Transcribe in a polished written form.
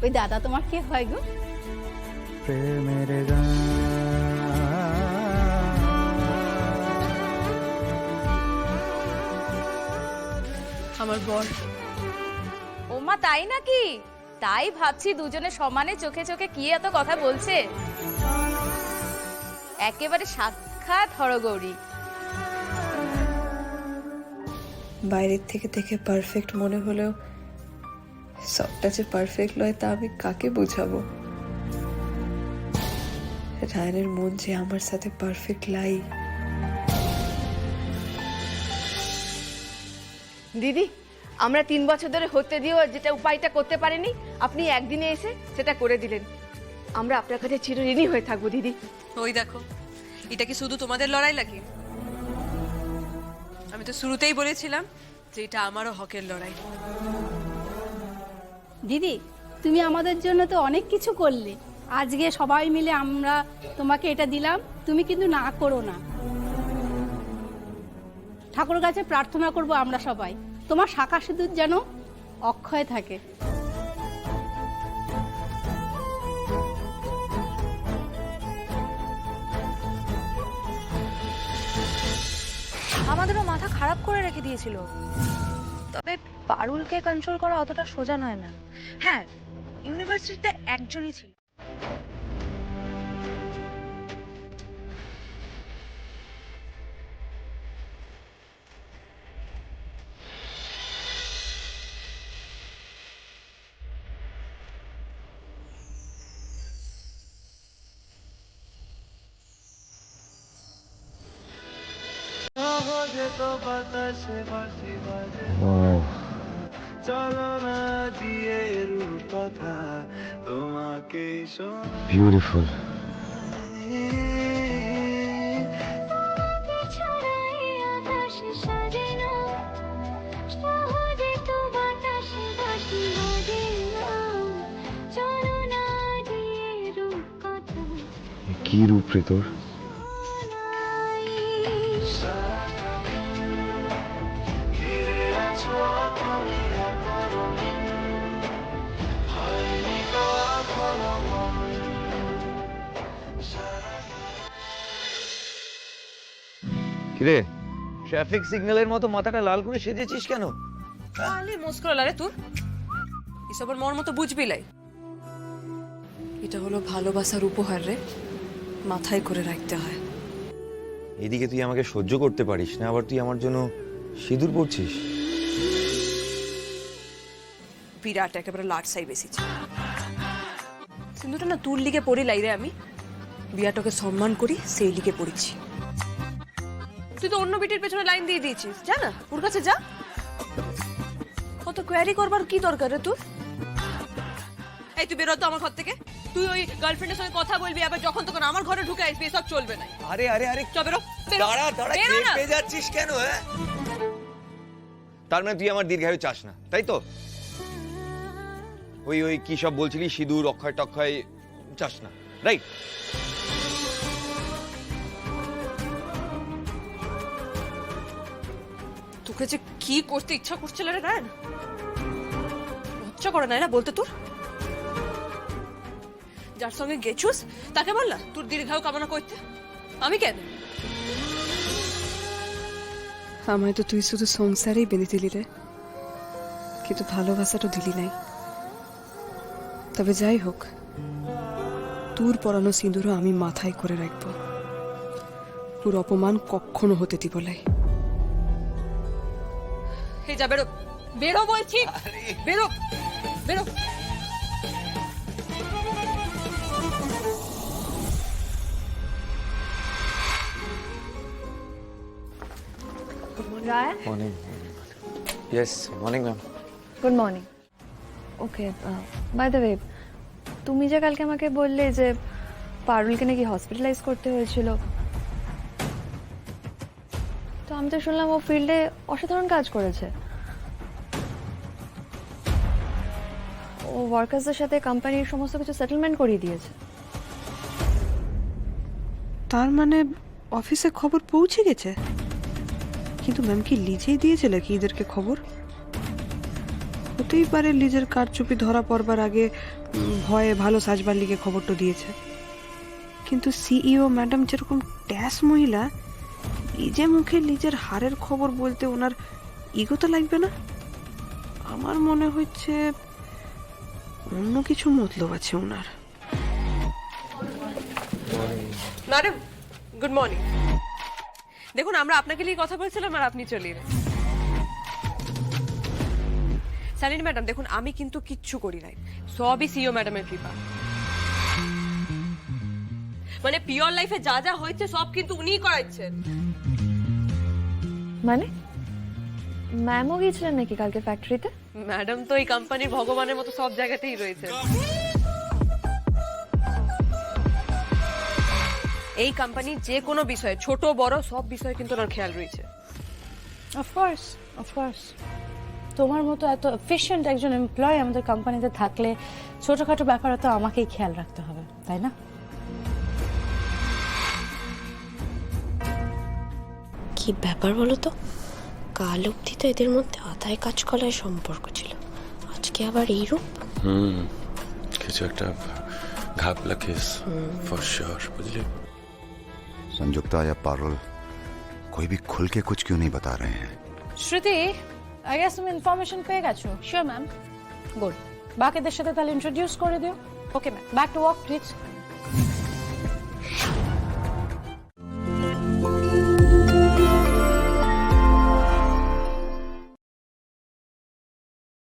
ওই দাদা তোমার কে হয় গো? প্রেমের গান। আমার বর। ওমা তাই নাকি? তাই ভাবছি দুজনে সমানে চোখে চোখে কি এত কথা বলছে। একেবারে সাক্ষাৎ হরগৌরী। বাইরের থেকে দেখে পারফেক্ট মনে হলেও সবটা যে পারফেক্ট নয় তা আমি কাকে বোঝাবো? রায়নের মন যে আমার সাথে পারফেক্ট লাই। দিদি, আমরা 3 বছর ধরে হতে দিয়েও যেটা উপায়টা করতে পারিনি, আপনি একদিনে এসে সেটা করে দিলেন। আমরা আপনার কাছে চিরঋণী হয়ে থাকবো দিদি। ওই দেখো, এটা কি শুধু তোমাদের লড়াই লাগে? আমি তো শুরুতেই বলেছিলাম যে এটা আমারও হকের লড়াই। দিদি, তুমি আমাদের জন্য তো অনেক কিছু করলে। আজকে সবাই মিলে আমরা তোমাকে এটা দিলাম, তুমি কিন্তু না করো না। ঠাকুরের কাছে প্রার্থনা করব আমরা সবাই, তোমার শাঁখা সিঁদুর যেন অক্ষয় থাকে। আমাদেরও মাথা খারাপ করে রেখে দিয়েছিল। তবে পারুলকে কন্ট্রোল করা অতটা সোজা নয় ম্যাম। হ্যাঁ, ইউনিভার্সিটিতে একজনই ছিল। বিউটিফুল। কি রূপ রে তোর! কিরে, ট্রাফিক সিগন্যালের মতো মাথাটা লাল করে সেজেছিস কেন? আলে মুস্কুরালা রে তুই, এসবের মর মতো বুঝবি লাই। এটা হলো ভালোবাসার উপহার রে, মাথায় করে রাখতে হয়। এদিকে তুই আমাকে সহ্য করতে পারিস না, আবার তুই আমার জন্য সিঁদুর পরছিস। বিরাট একেবারে লাটসাই বেশিছে। সিন্ধুটা না তোর লিগে পড়ি লাই রে, আমি বিয়াটাকে সম্মান করি সেই লিগে পড়েছি। তুই তো অন্য বিটির পেছনে লাইন দিয়ে দিয়েছিস, যা না ওর কাছে যা। কত কোয়ারি করবার কি দরকার রে তোর? এই তুই বেরো তো আমার ঘর থেকে। তুই ওই গার্লফ্রেন্ডের সঙ্গে কথা বলবি, আবার যখন তখন আমার ঘরে ঢুকে আসবি, এসব চলবে না। আরে আরে আরে, চল বেরো, দাঁড়া দাঁড়া, খেপে যাচ্ছিস কেন? হ্যাঁ, তার মানে তুই আমার দীর্ঘায়ু চাস না, তাই তো? ওই ওই কি সব বলছিলি, সিঁদুর অক্ষয় টক্ষয় চাস না, রাইট? তোকে যে কি করতে ইচ্ছা করছিল রে রায়ন, লজ্জা করে না না বলতে তোর? যার সঙ্গে গেছুস তাকে বল না তোর দীর্ঘায়ু কামনা করতে, আমি কেন? আমায় তো তুই শুধু সংসারেই বেঁধে দিলি রে, কিন্তু ভালোবাসাটা দিলি নাই। তবে যাই হোক, তোর পরানো সিঁদুরও আমি মাথায় করে রাখবো। তোর অপমান কখনো হতে দিব নাই। হে যা, বেরো বেরো বলছি, বেরো বেরো। Roy, morning. Yes, morning ma'am. Good morning. Okay, by the way, তুমি যে কালকে আমাকে বললে যে পারুলকে নাকি হসপিটালাইজ করতে হয়েছিল, তো আমি তো শুনলাম ও ফিল্ডে অসাধারণ কাজ করেছে। ও ওয়ার্কার্সদের সাথে কোম্পানির সমস্ত কিছু সেটেলমেন্ট করিয়ে দিয়েছে। তার মানে অফিসে খবর পৌঁছে গেছে? কিন্তু ম্যাম কি লিজেই দিয়েছিল কি এদেরকে খবর? হতেই পারে লিজের কারচুপি ধরা পড়বার আগে ভয়ে ভালো সাজবার লিগে খবরটা দিয়েছে। কিন্তু সিইও ম্যাডাম যেরকম ট্যাস মহিলা, লিজে মুখে লিজের হারের খবর বলতে ওনার ইগো তো লাগবে না? আমার মনে হচ্ছে অন্য কিছু মতলব আছে ওনার। Madam good morning. দেখুন আমরা আপনাকে নিয়ে কথা বলছিলাম আর আপনি চলে এলেন। সালিনী ম্যাডাম দেখুন, আমি কিন্তু কিচ্ছু করি নাই, সবই সিও ম্যাডামের কৃপা। মানে পিওর লাইফে যা যা হয়েছে সব কিন্তু উনিই করাচ্ছেন। মানে ম্যামও গিয়েছিলেন নাকি কালকে ফ্যাক্টরিতে? ম্যাডাম তো এই কোম্পানির ভগবানের মতো সব জায়গাতেই রয়েছে। এই কোম্পানির যে কোনো বিষয়ে ছোট বড় সব বিষয়ে কিন্তু ওনার খেয়াল রয়েছে। অফকোর্স অফকোর্স, তোমার মতো এত এফিশিয়েন্ট একজন এমপ্লয় আমাদের কোম্পানিতে থাকলে ছোটখাটো ব্যাপারে তো আমাকেই খেয়াল রাখতে হবে, তাই না? কি ব্যাপার বলো তো, কাল অবধি তো এদের মধ্যে আদায় কাজকলায় সম্পর্ক ছিল, আজকে আবার এই রূপ। কিছু একটা ঘাপলা কেস ফর শিওর, বুঝলি? संजुक्ता या पारुल कोई भी खुल के कुछ क्यों नहीं बता रहे हैं? শ্রুতি, আই গেস তুমি ইনফরমেশন পেয়ে গেছো? Sure ma'am, good. বাকিদের সাথে তাহলে ইন্ট্রোডিউস করে দিও। Okay ma'am, back to work please.